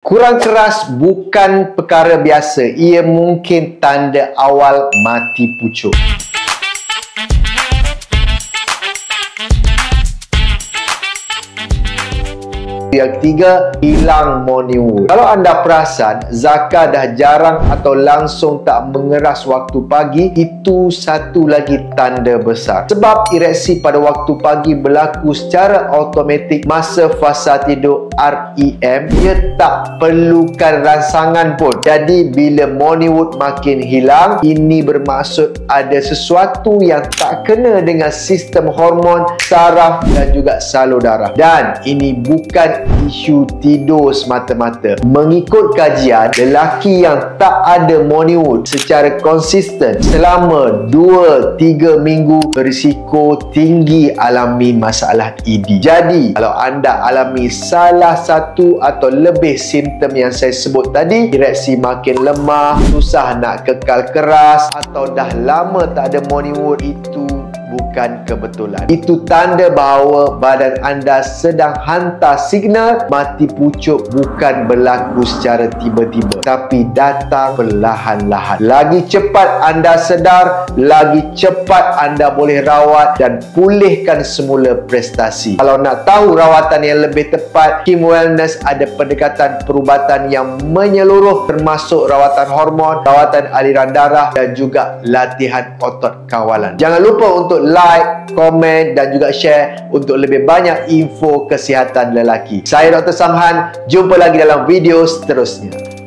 Kurang keras bukan perkara biasa. Ia mungkin tanda awal mati pucuk. Yang ketiga, hilang morning wood. Kalau anda perasan, Zaka dah jarang atau langsung tak mengeras waktu pagi, itu satu lagi tanda besar. Sebab ereksi pada waktu pagi berlaku secara automatik masa fasa tidur REM. Ia tak perlukan rangsangan pun. Jadi, bila morning wood makin hilang, ini bermaksud ada sesuatu yang tak kena dengan sistem hormon, saraf dan juga salur darah. Dan ini bukan isu tidur semata-mata. Mengikut kajian, lelaki yang tak ada morning wood secara konsisten selama 2-3 minggu berisiko tinggi alami masalah ED. Jadi, kalau anda alami salah satu atau lebih simptom yang saya sebut tadi, ereksi makin lemah, susah nak kekal keras, atau dah lama tak ada morning wood, itu bukan kebetulan. Itu tanda bahawa badan anda sedang hantar signal mati pucuk bukan berlaku secara tiba-tiba, tapi datang perlahan-lahan. Lagi cepat anda sedar, lagi cepat anda boleh rawat dan pulihkan semula prestasi. Kalau nak tahu rawatan yang lebih tepat, Kim Wellness ada pendekatan perubatan yang menyeluruh, termasuk rawatan hormon, rawatan aliran darah dan juga latihan otot kawalan. Jangan lupa untuk like, komen dan juga share untuk lebih banyak info kesihatan lelaki. Saya Dr. Samhan, jumpa lagi dalam video seterusnya.